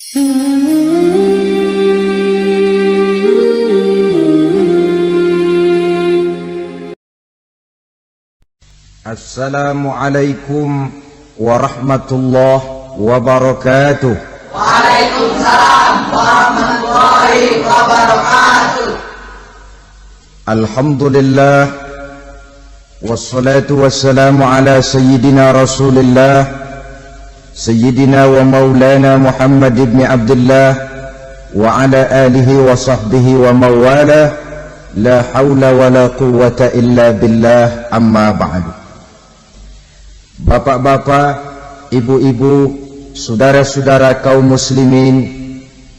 Assalamualaikum warahmatullahi wabarakatuh. Waalaikumsalam warahmatullahi wabarakatuh. Alhamdulillah wassalatu wassalamu ala sayyidina Rasulillah sayyidina wa maulana Muhammad ibn Abdullah wa ala alihi wa sahbihi wa mawala. La hawla wa la quwwata illa billah, amma ba'du. Bapak-bapak, ibu-ibu, saudara-saudara kaum muslimin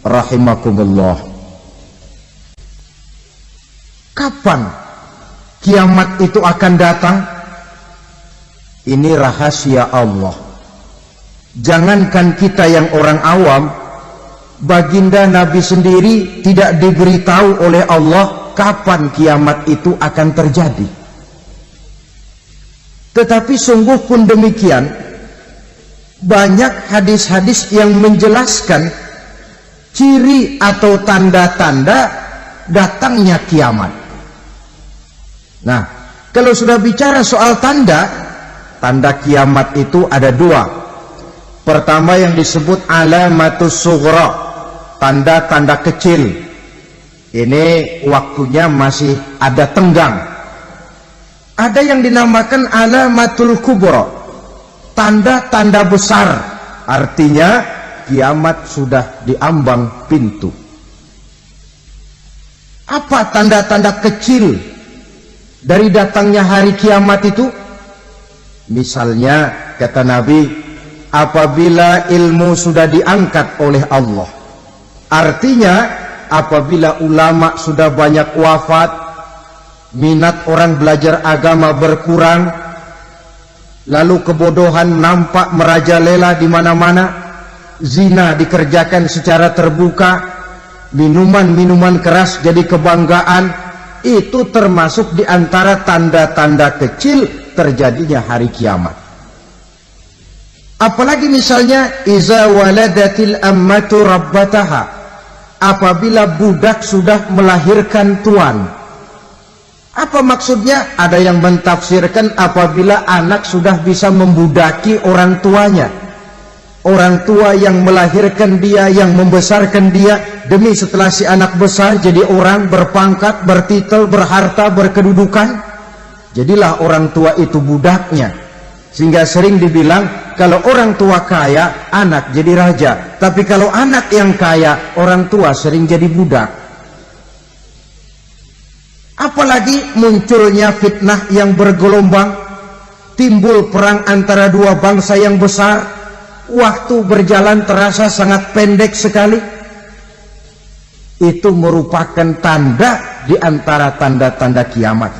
rahimakumullah. Kapan kiamat itu akan datang? Ini rahasia Allah. Jangankan kita yang orang awam, baginda Nabi sendiri tidak diberitahu oleh Allah kapan kiamat itu akan terjadi. Tetapi sungguh pun demikian, banyak hadis-hadis yang menjelaskan ciri atau tanda-tanda datangnya kiamat. Nah, kalau sudah bicara soal tanda kiamat itu ada dua. Pertama yang disebut alamatus sughra, tanda-tanda kecil. Ini waktunya masih ada tenggang. Ada yang dinamakan alamatul kubra, tanda-tanda besar, artinya kiamat sudah diambang pintu. Apa tanda-tanda kecil dari datangnya hari kiamat itu? Misalnya kata Nabi, apabila ilmu sudah diangkat oleh Allah, artinya apabila ulama sudah banyak wafat, minat orang belajar agama berkurang, lalu kebodohan nampak merajalela di mana-mana, zina dikerjakan secara terbuka, minuman-minuman keras jadi kebanggaan, itu termasuk di antara tanda-tanda kecil terjadinya hari kiamat. Apalagi misalnya iza waladatil ammatu rabbataha, apabila budak sudah melahirkan tuan. Apa maksudnya? Ada yang mentafsirkan apabila anak sudah bisa membudaki orang tuanya. Orang tua yang melahirkan dia, yang membesarkan dia, demi setelah si anak besar jadi orang berpangkat, bertitel, berharta, berkedudukan. Jadilah orang tua itu budaknya. Sehingga sering dibilang kalau orang tua kaya, anak jadi raja. Tapi kalau anak yang kaya, orang tua sering jadi budak. Apalagi munculnya fitnah yang bergelombang, timbul perang antara dua bangsa yang besar, waktu berjalan terasa sangat pendek sekali. Itu merupakan tanda di antara tanda-tanda kiamat.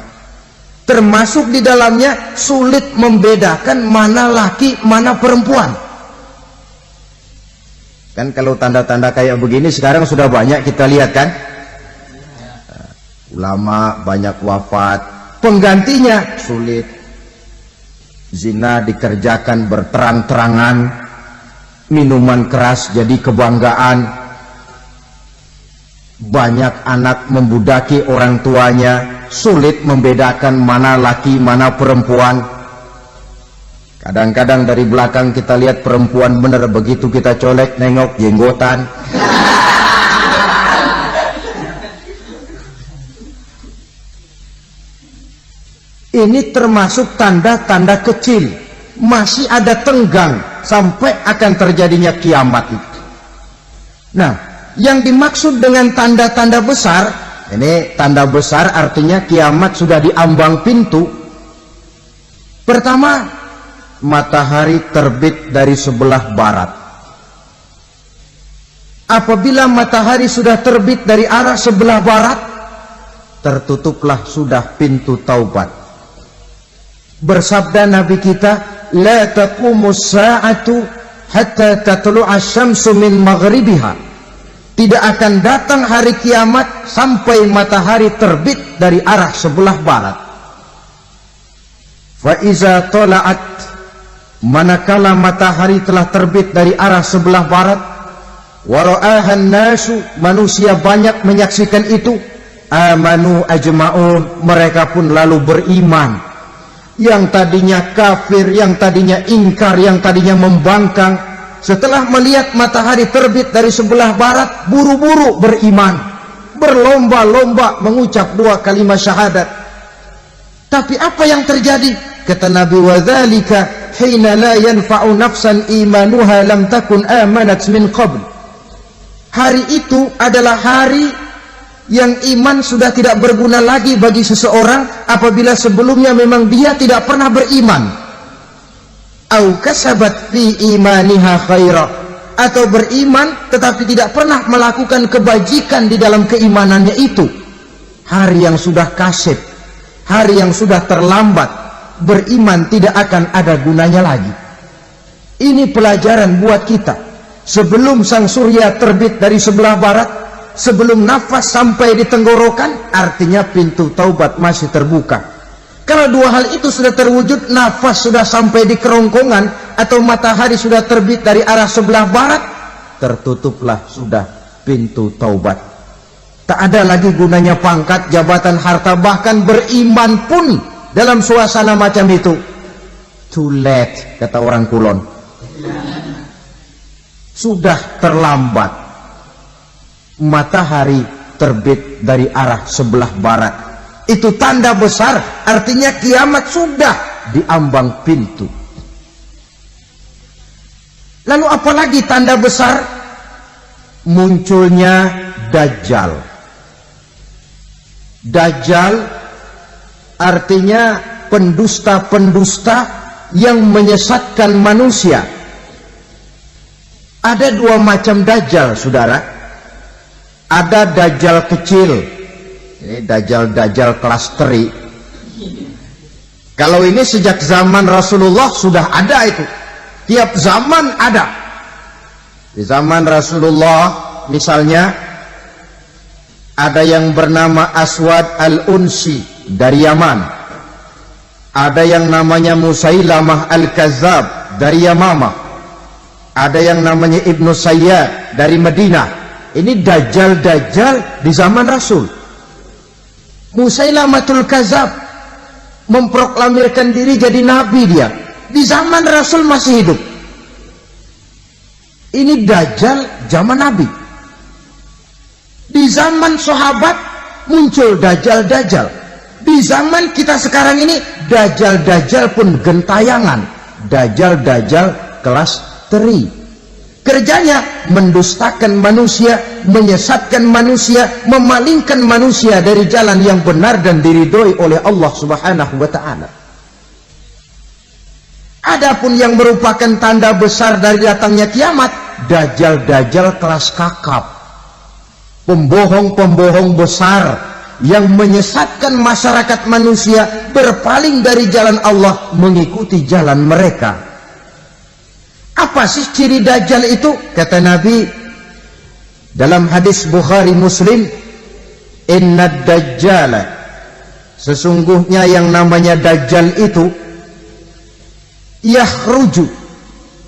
Termasuk di dalamnya sulit membedakan mana laki, mana perempuan. Kan kalau tanda-tanda kayak begini sekarang sudah banyak kita lihat kan? Ulama banyak wafat, penggantinya sulit. Zina dikerjakan berterang-terangan, minuman keras jadi kebanggaan, banyak anak membudaki orang tuanya, sulit membedakan mana laki mana perempuan. Kadang-kadang dari belakang kita lihat perempuan bener, begitu kita colek nengok jenggotan. Ini termasuk tanda-tanda kecil, masih ada tenggang sampai akan terjadinya kiamat itu. Nah, yang dimaksud dengan tanda-tanda besar, ini tanda besar artinya kiamat sudah diambang pintu. Pertama, matahari terbit dari sebelah barat. Apabila matahari sudah terbit dari arah sebelah barat, tertutuplah sudah pintu taubat. Bersabda Nabi kita, la taqumus sa'atu hatta tatlu'a syamsu min maghribiha. Tidak akan datang hari kiamat sampai matahari terbit dari arah sebelah barat. Fa iza tala'at, manakala matahari telah terbit dari arah sebelah barat, wa ra'ahan nasu, manusia banyak menyaksikan itu, amanu ajma'un, mereka pun lalu beriman. Yang tadinya kafir, yang tadinya ingkar, yang tadinya membangkang, setelah melihat matahari terbit dari sebelah barat, buru-buru beriman, berlomba-lomba mengucap 2 kalimat syahadat. Tapi apa yang terjadi? Kata Nabi, wa dzalika hina la yanfa'u nafsan imanuha lam takun amanat min qabl. Hari itu adalah hari yang iman sudah tidak berguna lagi bagi seseorang apabila sebelumnya memang dia tidak pernah beriman. Au kasabat fi imaniha khaira, atau beriman tetapi tidak pernah melakukan kebajikan di dalam keimanannya itu. Hari yang sudah kasib, hari yang sudah terlambat, beriman tidak akan ada gunanya lagi. Ini pelajaran buat kita. Sebelum sang surya terbit dari sebelah barat, sebelum nafas sampai di tenggorokan, artinya pintu taubat masih terbuka. Kalau 2 hal itu sudah terwujud, nafas sudah sampai di kerongkongan atau matahari sudah terbit dari arah sebelah barat, tertutuplah sudah pintu taubat. Tak ada lagi gunanya pangkat, jabatan, harta, bahkan beriman pun dalam suasana macam itu too late, kata orang Kulon. Sudah terlambat. Matahari terbit dari arah sebelah barat, itu tanda besar, artinya kiamat sudah diambang pintu. Lalu apalagi tanda besar? Munculnya Dajjal. Dajjal artinya pendusta-pendusta yang menyesatkan manusia. Ada 2 macam Dajjal, saudara. Ada Dajjal kecil, ini Dajjal kelas teri. Kalau ini sejak zaman Rasulullah sudah ada itu. Tiap zaman ada. Di zaman Rasulullah misalnya ada yang bernama Aswad al-Unsi dari Yaman. Ada yang namanya Musailamah al-Kazzab dari Yamamah. Ada yang namanya Ibnu Sayyad dari Madinah. Ini Dajjal di zaman Rasul. Musailamatul Kazzab memproklamirkan diri jadi nabi, dia di zaman Rasul masih hidup. Ini Dajjal zaman Nabi. Di zaman sahabat muncul Dajjal. Di zaman kita sekarang ini Dajjal pun gentayangan. Dajjal kelas teri. Kerjanya mendustakan manusia, menyesatkan manusia, memalingkan manusia dari jalan yang benar dan diridhoi oleh Allah Subhanahu wa ta'ala. Adapun yang merupakan tanda besar dari datangnya kiamat, Dajjal kelas kakap, pembohong besar yang menyesatkan masyarakat manusia berpaling dari jalan Allah mengikuti jalan mereka. Apa sih ciri Dajjal itu? Kata Nabi dalam hadis Bukhari Muslim, Innad Dajjala, sesungguhnya yang namanya Dajjal itu yakhruju,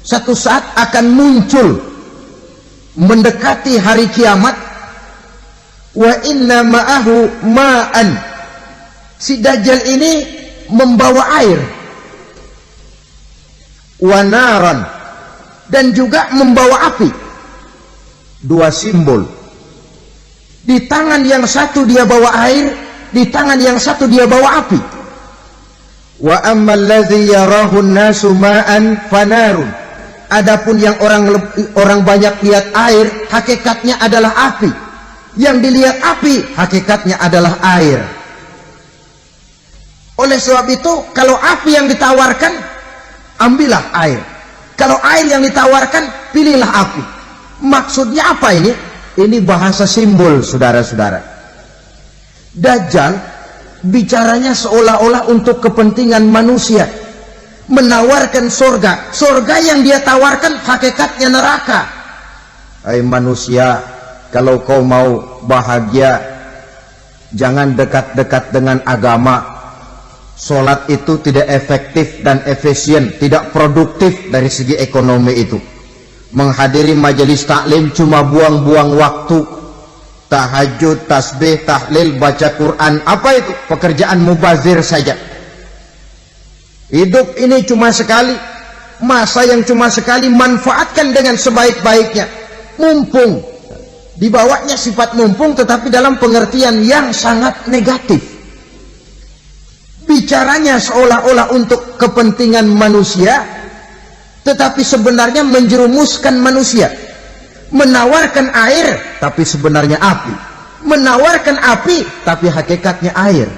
satu saat akan muncul mendekati hari kiamat. Wa inna ma'ahu ma'an, si Dajjal ini membawa air, wa naran, dan juga membawa api. 2 simbol. Di tangan yang satu dia bawa air, di tangan yang satu dia bawa api. Wa ammal ladzi yarahu an-nasu ma'an fanarun, adapun yang orang banyak lihat air, hakikatnya adalah api. Yang dilihat api, hakikatnya adalah air. Oleh sebab itu, kalau api yang ditawarkan, ambillah air. Kalau air yang ditawarkan, pilihlah api. Maksudnya apa ini? Ini bahasa simbol, saudara-saudara. Dajjal bicaranya seolah-olah untuk kepentingan manusia, menawarkan surga. Surga yang dia tawarkan hakikatnya neraka. Hai manusia, kalau kau mau bahagia, jangan dekat-dekat dengan agama. Sholat itu tidak efektif dan efisien, tidak produktif dari segi ekonomi itu. menghadiri majelis taklim cuma buang-buang waktu, tahajud, tasbih, tahlil, baca Quran, apa itu? Pekerjaan mubazir saja. Hidup ini cuma sekali, masa yang cuma sekali, manfaatkan dengan sebaik-baiknya. Mumpung, dibawanya sifat mumpung tetapi dalam pengertian yang sangat negatif. Bicaranya seolah-olah untuk kepentingan manusia, tetapi sebenarnya menjerumuskan manusia. Menawarkan air, tapi sebenarnya api. Menawarkan api, tapi hakikatnya air.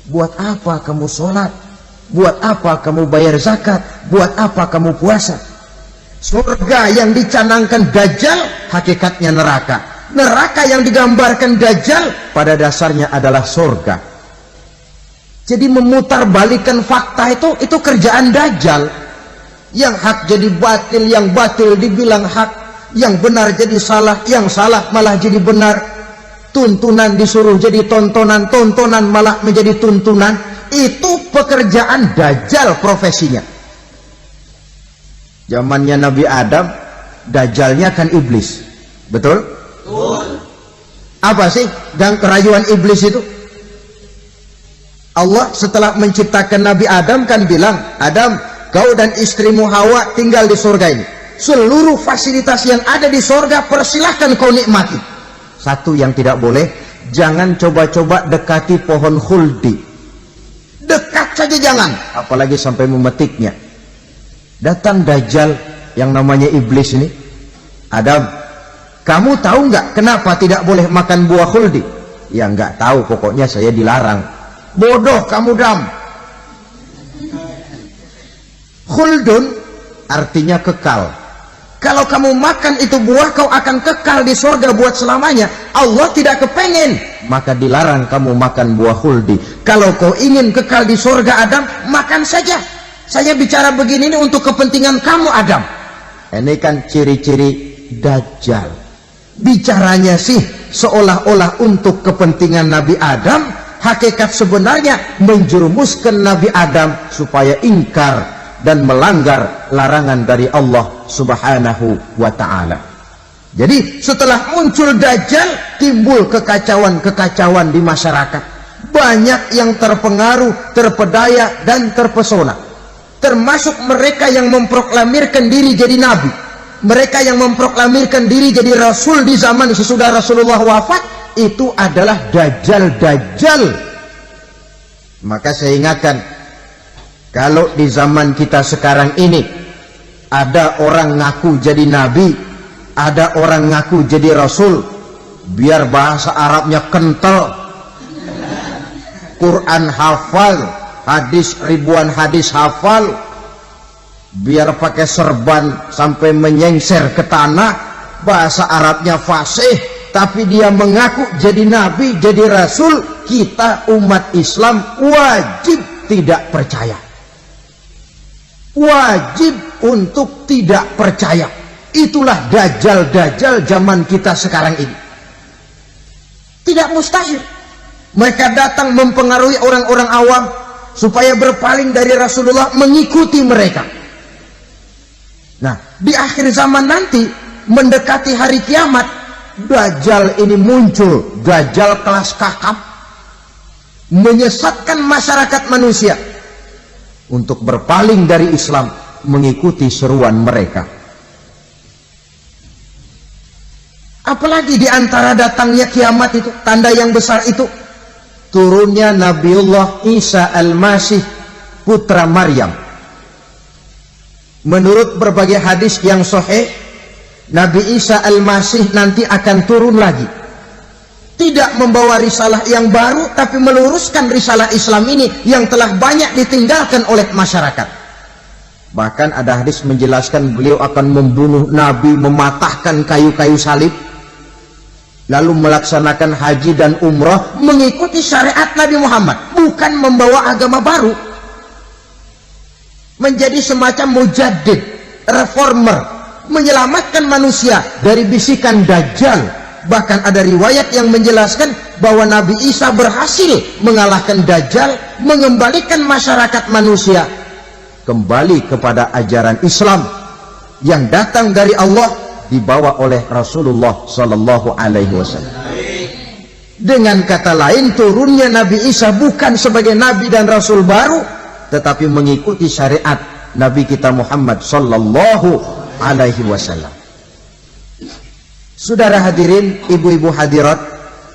Buat apa kamu sholat? Buat apa kamu bayar zakat? Buat apa kamu puasa? Surga yang dicanangkan Dajjal, hakikatnya neraka. Neraka yang digambarkan Dajjal, pada dasarnya adalah surga. Jadi memutarbalikkan fakta itu kerjaan Dajjal. Yang hak jadi batil, yang batil dibilang hak, yang benar jadi salah, yang salah malah jadi benar. Tuntunan disuruh jadi tontonan, tontonan malah menjadi tuntunan. Itu pekerjaan Dajjal profesinya. Zamannya Nabi Adam, Dajjalnya kan iblis. Betul? Betul. Apa sih dan kerayuan iblis itu? Allah setelah menciptakan Nabi Adam kan bilang, Adam, kau dan istrimu Hawa tinggal di surga ini. Seluruh fasilitas yang ada di surga persilahkan kau nikmati. Satu yang tidak boleh, jangan coba-coba dekati pohon khuldi. Dekat saja jangan, apalagi sampai memetiknya. Datang Dajjal yang namanya iblis ini. Adam, kamu tahu nggak kenapa tidak boleh makan buah khuldi? Ya nggak tahu, pokoknya saya dilarang. Bodoh kamu, Dam. Khuldun artinya kekal. Kalau kamu makan itu buah, kau akan kekal di surga buat selamanya. Allah tidak kepengen, maka dilarang kamu makan buah khuldi. Kalau kau ingin kekal di surga, Adam, makan saja. Saya bicara begini ini untuk kepentingan kamu, Adam. Ini kan ciri-ciri Dajjal. Bicaranya sih seolah-olah untuk kepentingan Nabi Adam, hakikat sebenarnya menjerumuskan Nabi Adam supaya ingkar dan melanggar larangan dari Allah Subhanahu wa ta'ala. Jadi setelah muncul Dajjal, timbul kekacauan-kekacauan di masyarakat. Banyak yang terpengaruh, terpedaya dan terpesona. Termasuk mereka yang memproklamirkan diri jadi nabi. Mereka yang memproklamirkan diri jadi rasul di zaman sesudah Rasulullah wafat, itu adalah Dajjal-Dajjal. Maka saya ingatkan, kalau di zaman kita sekarang ini ada orang ngaku jadi nabi, ada orang ngaku jadi rasul, biar bahasa Arabnya kental, Quran hafal, hadis ribuan hadis hafal, biar pakai serban sampai menyengser ke tanah, bahasa Arabnya fasih, tapi dia mengaku jadi nabi, jadi rasul, kita umat Islam wajib tidak percaya. Wajib untuk tidak percaya. Itulah Dajjal-Dajjal zaman kita sekarang ini. Tidak mustahil mereka datang mempengaruhi orang-orang awam supaya berpaling dari Rasulullah, mengikuti mereka. Nah, di akhir zaman nanti, mendekati hari kiamat, Dajjal ini muncul. Dajjal kelas kakap, menyesatkan masyarakat manusia untuk berpaling dari Islam, mengikuti seruan mereka. Apalagi di antara datangnya kiamat itu, tanda yang besar itu, turunnya Nabiullah Isa Al-Masih, putra Maryam. Menurut berbagai hadis yang sahih, Nabi Isa Al-Masih nanti akan turun lagi. Tidak membawa risalah yang baru, tapi meluruskan risalah Islam ini yang telah banyak ditinggalkan oleh masyarakat. Bahkan ada hadis menjelaskan beliau akan membunuh Nabi, mematahkan kayu-kayu salib, lalu melaksanakan haji dan umrah mengikuti syariat Nabi Muhammad, bukan membawa agama baru. Menjadi semacam mujaddid, reformer, menyelamatkan manusia dari bisikan Dajjal. Bahkan ada riwayat yang menjelaskan bahwa Nabi Isa berhasil mengalahkan Dajjal, mengembalikan masyarakat manusia kembali kepada ajaran Islam, yang datang dari Allah dibawa oleh Rasulullah sallallahu alaihi wasallam. Dengan kata lain, turunnya Nabi Isa bukan sebagai nabi dan rasul baru, tetapi mengikuti syariat Nabi kita Muhammad sallallahu alaihi wasallam. Saudara hadirin, ibu-ibu hadirat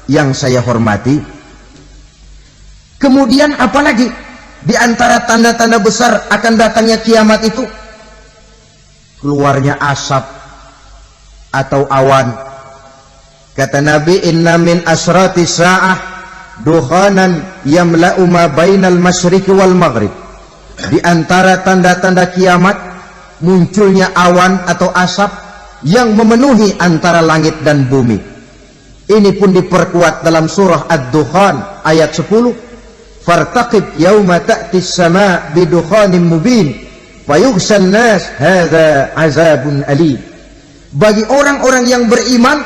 yang saya hormati, kemudian apalagi di antara tanda-tanda besar akan datangnya kiamat itu? Keluarnya asap atau awan. Kata Nabi, inna min asrati sa'ah dukhanan yamla'u ma bainal masyriqi wal maghrib. Di antara tanda-tanda kiamat munculnya awan atau asap yang memenuhi antara langit dan bumi. Ini pun diperkuat dalam surah Ad-Dukhan ayat 10. Fartaqib yauma ta'ti as-sama' bidukhanin mubin fayughshan nas hadza azabun alim. Bagi orang-orang yang beriman,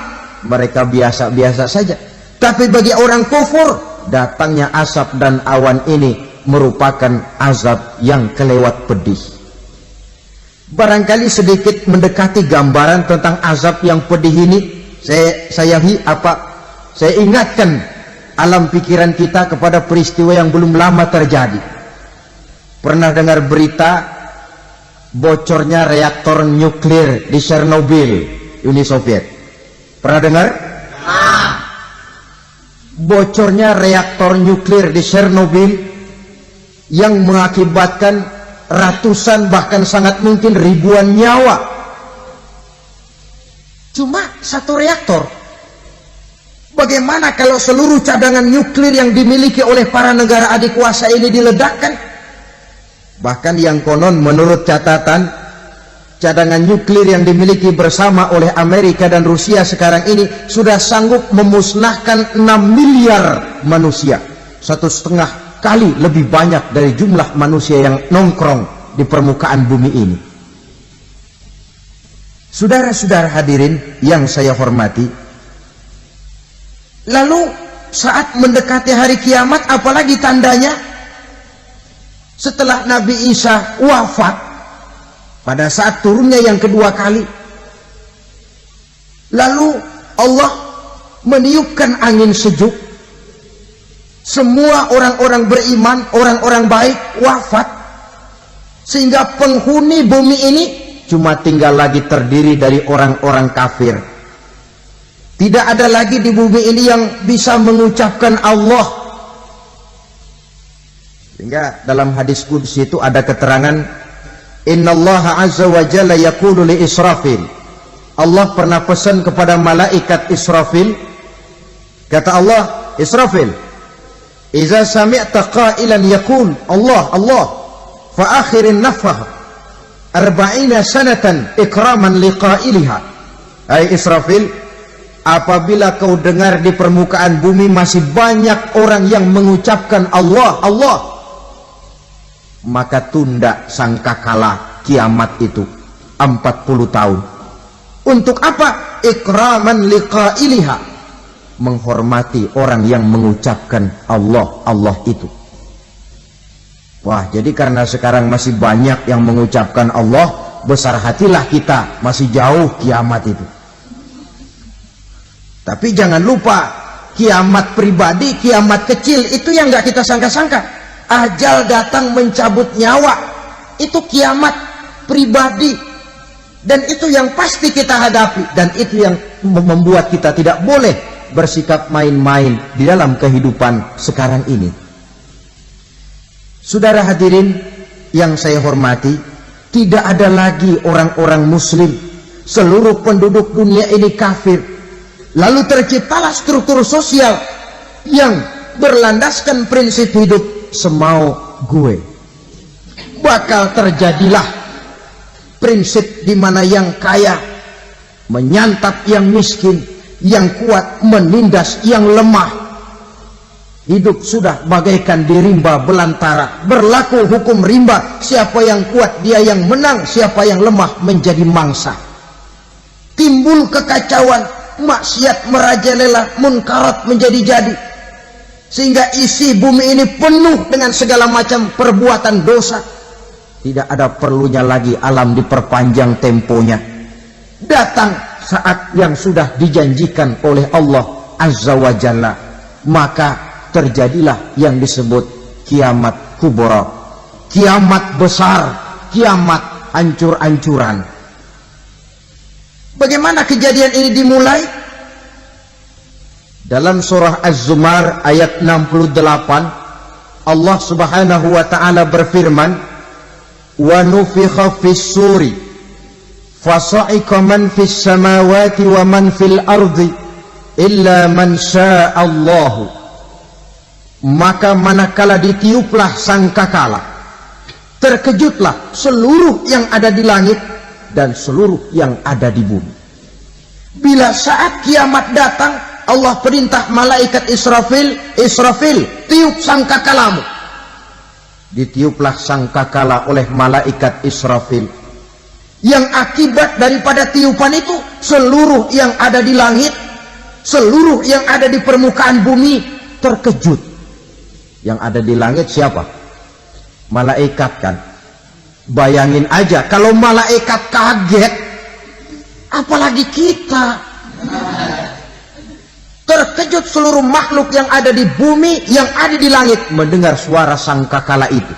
mereka biasa-biasa saja. Tapi bagi orang kufur, datangnya asap dan awan ini merupakan azab yang kelewat pedih. Barangkali sedikit mendekati gambaran tentang azab yang pedih ini, saya ingatkan alam pikiran kita kepada peristiwa yang belum lama terjadi. Pernah dengar berita bocornya reaktor nuklir di Chernobyl, Uni Soviet? Pernah dengar? Bocornya reaktor nuklir di Chernobyl yang mengakibatkan ratusan bahkan sangat mungkin ribuan nyawa. Cuma satu reaktor. Bagaimana kalau seluruh cadangan nuklir yang dimiliki oleh para negara adik kuasa ini diledakkan? Bahkan yang konon menurut catatan, cadangan nuklir yang dimiliki bersama oleh Amerika dan Rusia sekarang ini sudah sanggup memusnahkan 6 miliar manusia. 1,5 kali lebih banyak dari jumlah manusia yang nongkrong di permukaan bumi ini. Saudara-saudara hadirin yang saya hormati, lalu saat mendekati hari kiamat, apalagi tandanya? Setelah Nabi Isa wafat, pada saat turunnya yang kedua kali, lalu Allah meniupkan angin sejuk. Semua orang-orang beriman, orang-orang baik wafat, sehingga penghuni bumi ini cuma tinggal lagi terdiri dari orang-orang kafir. Tidak ada lagi di bumi ini yang bisa mengucapkan Allah. Sehingga dalam hadis qudsi itu ada keterangan, innallaha azza wa jalla yaqulu li Israfil. Allah pernah pesan kepada malaikat Israfil, kata Allah, Israfil, iza sami'ta qailan yaqul Allah Allah fa akhirin nafah 40 sanatan ikraman liqailiha. Hai Israfil, apabila kau dengar di permukaan bumi masih banyak orang yang mengucapkan Allah Allah, maka tunda sangkakala kiamat itu 40 tahun. Untuk apa? Ikraman liqailiha, menghormati orang yang mengucapkan Allah Allah itu. Wah, jadi karena sekarang masih banyak yang mengucapkan Allah, besar hatilah kita, masih jauh kiamat itu. Tapi jangan lupa, kiamat pribadi, kiamat kecil itu yang nggak kita sangka-sangka. Ajal datang mencabut nyawa, itu kiamat pribadi, dan itu yang pasti kita hadapi, dan itu yang membuat kita tidak boleh bersikap main-main di dalam kehidupan sekarang ini. Saudara hadirin yang saya hormati, tidak ada lagi orang-orang muslim, seluruh penduduk dunia ini kafir. Lalu terciptalah struktur sosial yang berlandaskan prinsip hidup semau gue. Bakal terjadilah prinsip di mana yang kaya menyantap yang miskin, yang kuat menindas yang lemah. Hidup sudah bagaikan di rimba belantara, berlaku hukum rimba, siapa yang kuat dia yang menang, siapa yang lemah menjadi mangsa. Timbul kekacauan, maksiat merajalela, munkarat menjadi-jadi, sehingga isi bumi ini penuh dengan segala macam perbuatan dosa. Tidak ada perlunya lagi alam diperpanjang temponya. Datang saat yang sudah dijanjikan oleh Allah Azza wa Jalla, maka terjadilah yang disebut kiamat kubra, kiamat besar, kiamat hancur-hancuran. Bagaimana kejadian ini dimulai? Dalam surah Az-Zumar ayat 68, Allah Subhanahu wa taala berfirman, "Wa nufikha fis-suri fasa'iqa man fis samawati wa man fil ardi illa man syaa Allah." Maka manakala ditiuplah sangkakala, terkejutlah seluruh yang ada di langit dan seluruh yang ada di bumi. Bila saat kiamat datang, Allah perintah malaikat Israfil, "Israfil, tiup sangkakalamu." Ditiuplah sangkakala oleh malaikat Israfil. Yang akibat daripada tiupan itu, seluruh yang ada di langit, seluruh yang ada di permukaan bumi terkejut. Yang ada di langit siapa? Malaikat kan. Bayangin aja kalau malaikat kaget, apalagi kita. Terkejut seluruh makhluk yang ada di bumi, yang ada di langit mendengar suara sangkakala itu.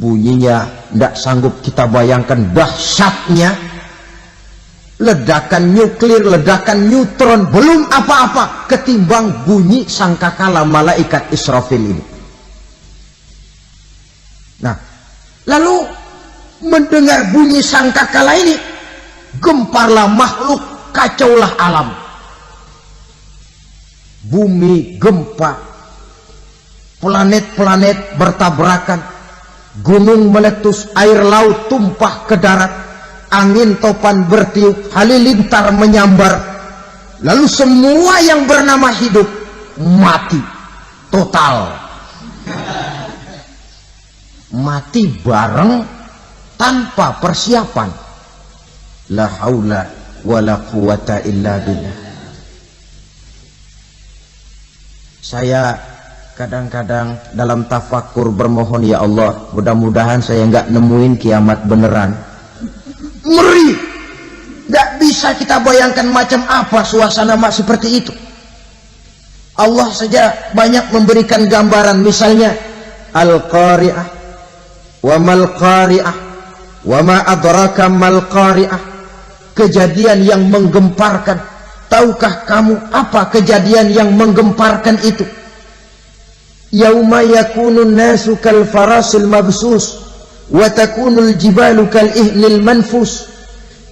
Bunyinya tidak sanggup kita bayangkan dahsyatnya. Ledakan nuklir, ledakan neutron, belum apa-apa ketimbang bunyi sangkakala malaikat Israfil ini. Nah, lalu mendengar bunyi sangkakala ini, gemparlah makhluk, kacaulah alam. Bumi gempa, planet-planet bertabrakan, gunung meletus, air laut tumpah ke darat, angin topan bertiup, halilintar menyambar. Lalu semua yang bernama hidup mati total. Mati bareng tanpa persiapan. La haula wala quwata illa billah. Saya kadang-kadang dalam tafakur bermohon, ya Allah, mudah-mudahan saya nggak nemuin kiamat beneran. Ngeri, nggak bisa kita bayangkan macam apa suasana seperti itu. Allah saja banyak memberikan gambaran, misalnya Al-Qari'ah, wa mal qari'ah, wa ma adraka mal qari'ah. Kejadian yang menggemparkan. Tahukah kamu apa kejadian yang menggemparkan itu? Yauma yakunun nasu kal farasil mabsus wa takunul jibalu kal ihnil manfus.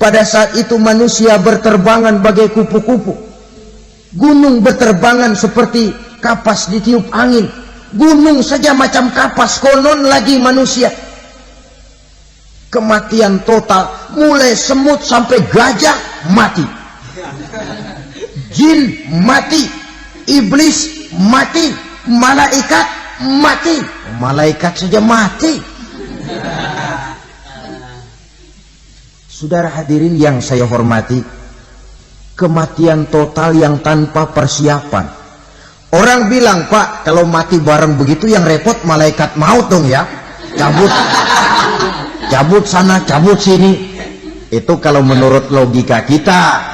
Pada saat itu manusia berterbangan bagai kupu-kupu. Gunung berterbangan seperti kapas ditiup angin. Gunung saja macam kapas, konon lagi manusia. Kematian total, mulai semut sampai gajah mati. Jin mati, iblis mati, malaikat mati. Malaikat saja mati. Saudara hadirin yang saya hormati, kematian total yang tanpa persiapan. Orang bilang, "Pak, kalau mati bareng begitu yang repot malaikat maut dong ya. Cabut sana, cabut sini." Itu kalau menurut logika kita.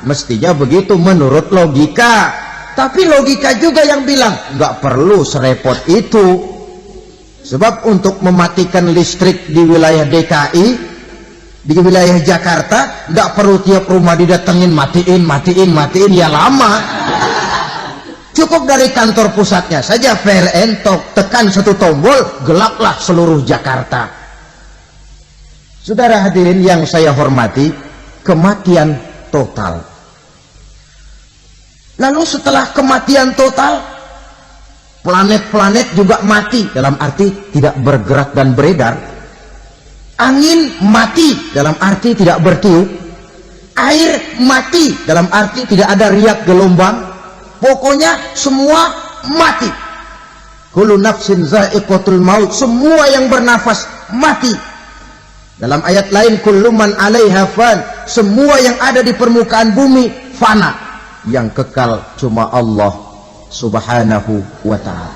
Mestinya begitu menurut logika. Tapi logika juga yang bilang nggak perlu serepot itu. Sebab untuk mematikan listrik di wilayah DKI, di wilayah Jakarta, nggak perlu tiap rumah didatengin matiin ya lama. Cukup dari kantor pusatnya saja PLN, tekan satu tombol, gelaplah seluruh Jakarta. Saudara hadirin yang saya hormati, kematian total. Lalu setelah kematian total, planet-planet juga mati, dalam arti tidak bergerak dan beredar. Angin mati, dalam arti tidak bertiup. Air mati, dalam arti tidak ada riak gelombang. Pokoknya semua mati. Kullu nafsin za'iqatul maut, semua yang bernafas mati. Dalam ayat lain, kullu man 'alaiha fan, semua yang ada di permukaan bumi fana. Yang kekal cuma Allah Subhanahu wa ta'ala.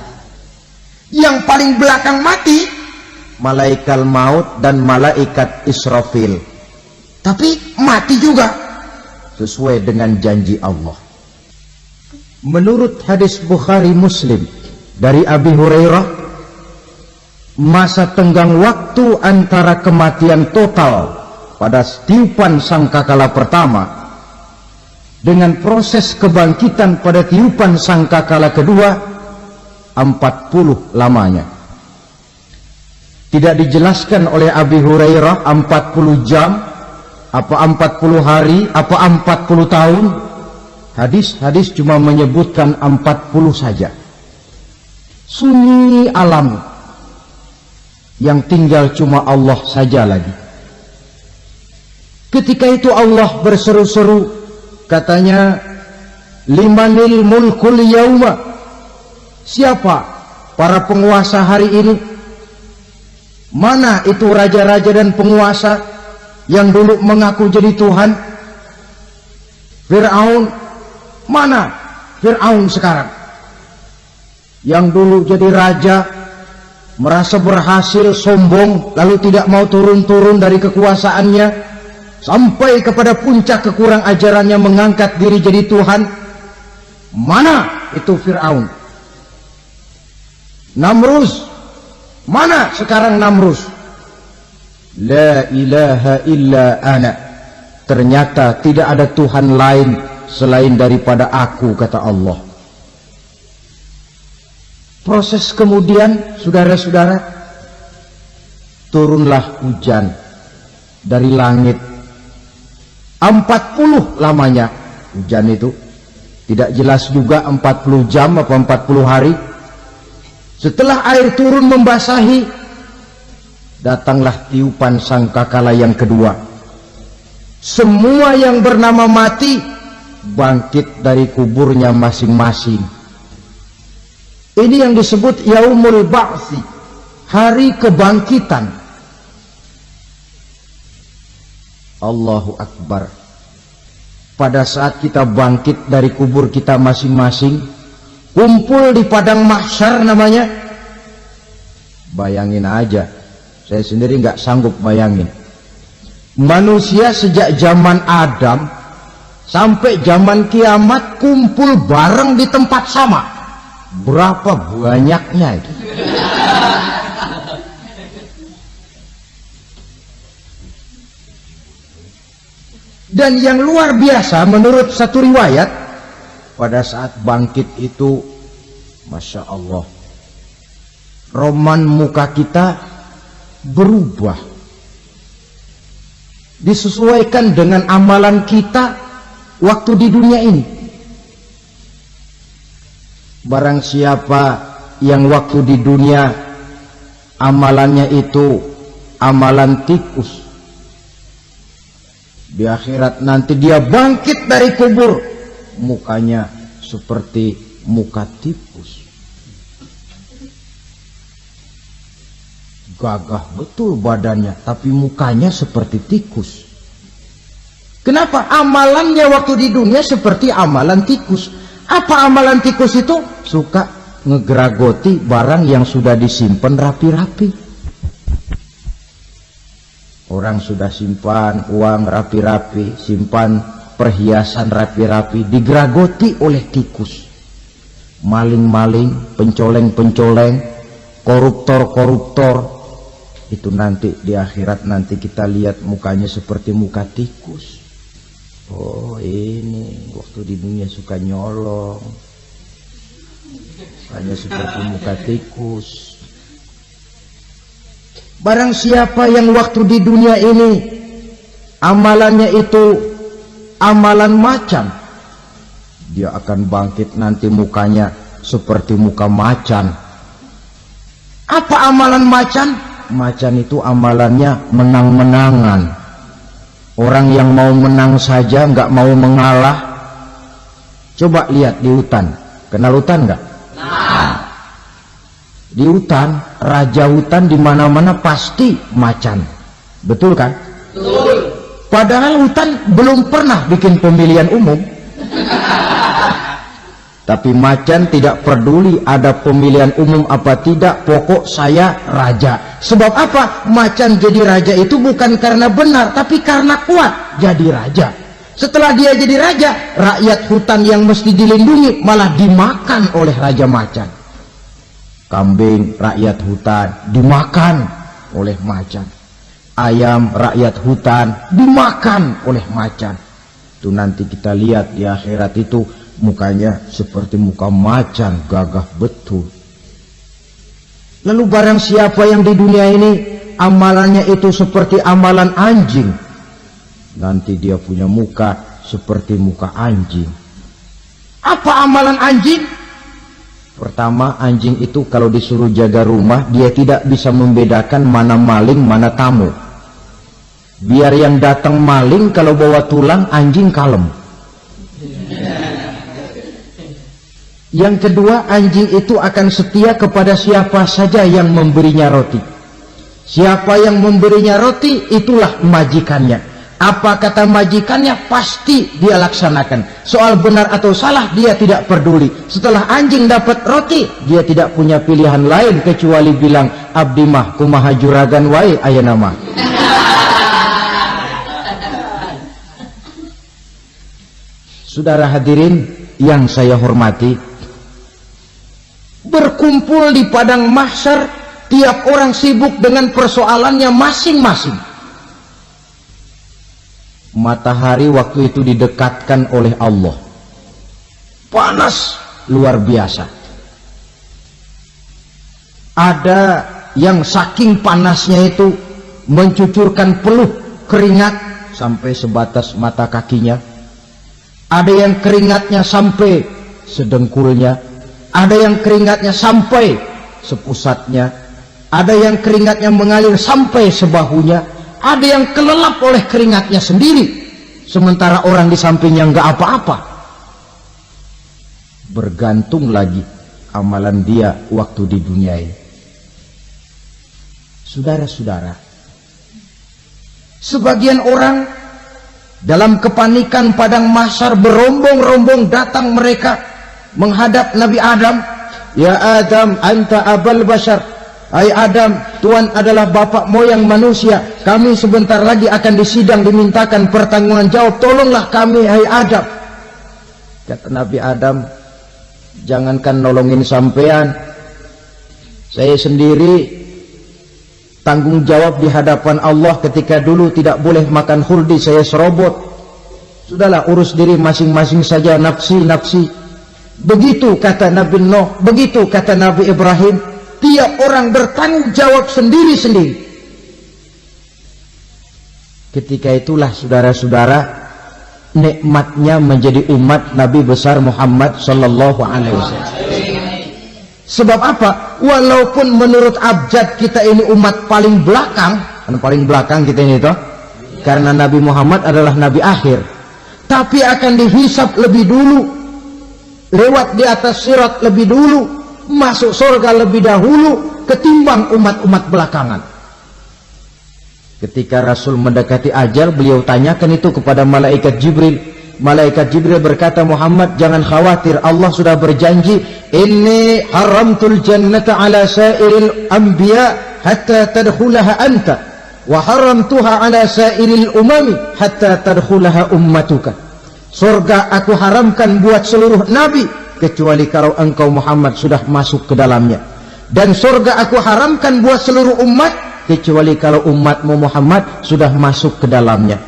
Yang paling belakang mati malaikat maut dan malaikat Israfil. Tapi mati juga sesuai dengan janji Allah. Menurut hadis Bukhari Muslim dari Abi Hurairah, masa tenggang waktu antara kematian total pada tiupan sangkakala pertama dengan proses kebangkitan pada tiupan sangkakala kedua 40 lamanya. Tidak dijelaskan oleh Abi Hurairah 40 jam, apa 40 hari, apa 40 tahun. Hadis-hadis cuma menyebutkan 40 saja. Sunyi alam yang tinggal cuma Allah saja lagi. Ketika itu Allah berseru-seru, katanya, limanil mulkul yauma, siapa para penguasa hari ini? Mana itu raja-raja dan penguasa yang dulu mengaku jadi Tuhan? Fir'aun. Mana Fir'aun sekarang? Yang dulu jadi raja, merasa berhasil, sombong, lalu tidak mau turun-turun dari kekuasaannya, sampai kepada puncak kekurang ajarannya mengangkat diri jadi Tuhan. Mana itu Fir'aun? Namrus. Mana sekarang Namrus? La ilaha illa ana. Ternyata tidak ada Tuhan lain selain daripada aku, kata Allah. Proses kemudian, saudara-saudara, turunlah hujan dari langit. 40 lamanya hujan itu. Tidak jelas juga 40 jam apa 40 hari. Setelah air turun membasahi, datanglah tiupan sangkakala yang kedua. Semua yang bernama mati bangkit dari kuburnya masing-masing. Ini yang disebut Yaumul Ba'tsi, hari kebangkitan. Allahu Akbar. Pada saat kita bangkit dari kubur kita masing-masing, kumpul di padang mahsyar namanya. Bayangin aja, saya sendiri nggak sanggup bayangin. Manusia sejak zaman Adam sampai zaman kiamat kumpul bareng di tempat sama. Berapa banyaknya itu? Dan yang luar biasa menurut satu riwayat, pada saat bangkit itu, Masya Allah, roman muka kita berubah, disesuaikan dengan amalan kita waktu di dunia ini. Barang siapa yang waktu di dunia amalannya itu amalan tikus, di akhirat nanti dia bangkit dari kubur, mukanya seperti muka tikus. Gagah betul badannya, tapi mukanya seperti tikus. Kenapa? Amalannya waktu di dunia seperti amalan tikus. Apa amalan tikus itu? Suka ngegeragoti barang yang sudah disimpan rapi-rapi. Orang sudah simpan uang rapi-rapi, simpan perhiasan rapi-rapi, digeragoti oleh tikus. Maling-maling, pencoleng-pencoleng, koruptor-koruptor. Itu nanti di akhirat nanti kita lihat mukanya seperti muka tikus. Oh, ini waktu di dunia suka nyolong, hanya seperti muka tikus. Barang siapa yang waktu di dunia ini amalannya itu amalan macan, dia akan bangkit nanti mukanya seperti muka macan. Apa amalan macan? Macan itu amalannya menang-menangan. Orang yang mau menang saja, nggak mau mengalah. Coba lihat di hutan. Kenal hutan nggak? Nah. Di hutan, raja hutan di mana-mana pasti macan. Betul kan? Betul. Padahal hutan belum pernah bikin pemilihan umum. Tapi macan tidak peduli ada pemilihan umum apa tidak, pokok saya raja. Sebab apa? Macan jadi raja itu bukan karena benar, tapi karena kuat jadi raja. Setelah dia jadi raja, rakyat hutan yang mesti dilindungi malah dimakan oleh raja macan. Kambing rakyat hutan dimakan oleh macan. Ayam rakyat hutan dimakan oleh macan. Itu nanti kita lihat di akhirat itu mukanya seperti muka macan, gagah betul. Lalu barang siapa yang di dunia ini amalannya itu seperti amalan anjing, nanti dia punya muka seperti muka anjing. Apa amalan anjing? Pertama, anjing itu kalau disuruh jaga rumah, dia tidak bisa membedakan mana maling, mana tamu. Biar yang datang maling, kalau bawa tulang, anjing kalem. Yang kedua, anjing itu akan setia kepada siapa saja yang memberinya roti. Siapa yang memberinya roti, itulah majikannya. Apa kata majikannya, pasti dia laksanakan. Soal benar atau salah, dia tidak peduli. Setelah anjing dapat roti, dia tidak punya pilihan lain kecuali bilang, abdi mah kumaha juragan wae aya nama. Saudara hadirin yang saya hormati, berkumpul di padang mahsyar, tiap orang sibuk dengan persoalannya masing-masing. Matahari waktu itu didekatkan oleh Allah, panas luar biasa. Ada yang saking panasnya itu mencucurkan peluh keringat sampai sebatas mata kakinya. Ada yang keringatnya sampai sedengkulnya, ada yang keringatnya sampai sepusatnya, ada yang keringatnya mengalir sampai sebahunya, ada yang kelelap oleh keringatnya sendiri, sementara orang di sampingnya nggak apa-apa. Bergantung lagi amalan dia waktu di dunia ini. Saudara-saudara, sebagian orang dalam kepanikan padang mahsyar berombong-rombong datang mereka menghadap Nabi Adam. Ya Adam, anta abal bashar. Hai Adam, Tuhan adalah bapak moyang manusia. Kami sebentar lagi akan disidang, dimintakan pertanggungan jawab. Tolonglah kami, hai Adam. Kata Nabi Adam, jangankan nolongin sampean, saya sendiri tanggung jawab di hadapan Allah. Ketika dulu tidak boleh makan khuldi, saya serobot. Sudahlah, urus diri masing-masing saja, nafsi-nafsi. Begitu kata Nabi Nuh, begitu kata Nabi Ibrahim. Tiap orang bertanggung jawab sendiri-sendiri. Ketika itulah saudara-saudara, nikmatnya menjadi umat Nabi besar Muhammad sallallahu alaihi wasallam. Sebab apa? Walaupun menurut abjad kita ini umat paling belakang, kan paling belakang kita ini toh, karena Nabi Muhammad adalah Nabi akhir, tapi akan dihisap lebih dulu, lewat di atas sirat lebih dulu, masuk surga lebih dahulu ketimbang umat-umat belakangan. Ketika Rasul mendekati ajal, beliau tanyakan itu kepada malaikat Jibril. Malaikat Jibril berkata, Muhammad jangan khawatir, Allah sudah berjanji, inni haramtul jannata ala sairil anbiya hatta tadkhulaha anta wa haramtuha ala sairil umami hatta tadkhulaha ummatuka. Surga aku haramkan buat seluruh nabi kecuali kalau engkau Muhammad sudah masuk ke dalamnya, dan surga aku haramkan buat seluruh umat kecuali kalau umatmu Muhammad sudah masuk ke dalamnya.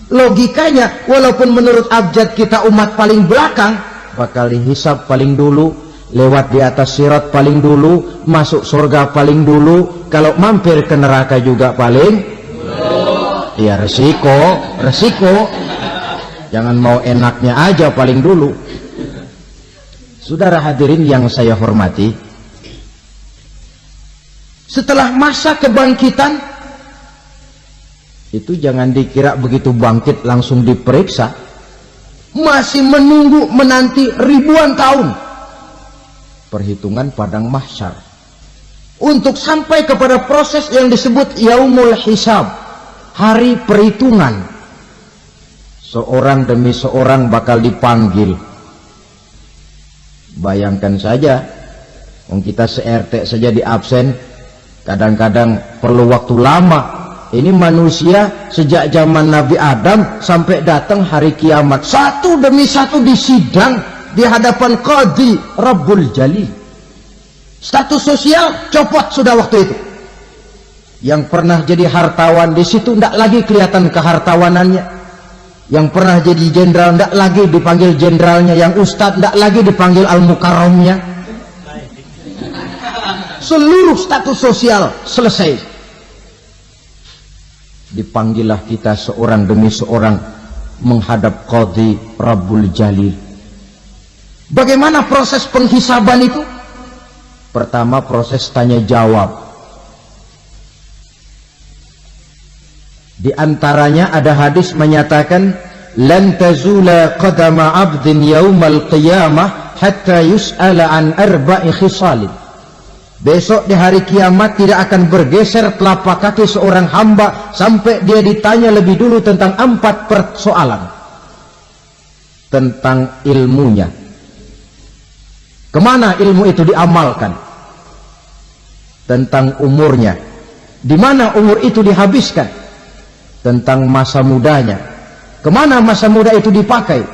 Logikanya, walaupun menurut abjad kita umat paling belakang, bakal dihisab paling dulu, lewat di atas sirat paling dulu, masuk surga paling dulu, kalau mampir ke neraka juga paling dulu. Ya resiko. Jangan mau enaknya aja paling dulu. Saudara hadirin yang saya hormati, setelah masa kebangkitan itu jangan dikira begitu bangkit langsung diperiksa, masih menunggu menanti ribuan tahun perhitungan padang mahsyar untuk sampai kepada proses yang disebut yaumul hisab, hari perhitungan. Seorang demi seorang bakal dipanggil. Bayangkan saja, kita se-RT saja di absen, kadang-kadang perlu waktu lama. Ini manusia sejak zaman Nabi Adam sampai datang hari kiamat, satu demi satu disidang di hadapan Qadhi Rabbul Jalil. Status sosial copot sudah waktu itu. Yang pernah jadi hartawan di situ tidak lagi kelihatan kehartawanannya. Yang pernah jadi jenderal tidak lagi dipanggil jenderalnya. Yang ustadz tidak lagi dipanggil al-mukarramnya. Seluruh status sosial selesai. Dipanggillah kita seorang demi seorang menghadap Qadhi Rabbul Jalil. Bagaimana proses penghisaban itu? Pertama, proses tanya jawab. Di antaranya ada hadis menyatakan, lan tazula qadama 'abdin yaumal qiyamah hatta yus'ala an arba'i khisalin. Besok di hari kiamat tidak akan bergeser telapak kaki seorang hamba sampai dia ditanya lebih dulu tentang 4 persoalan. Tentang ilmunya. Kemana ilmu itu diamalkan? Tentang umurnya. Di mana umur itu dihabiskan? Tentang masa mudanya. Kemana masa muda itu dipakai?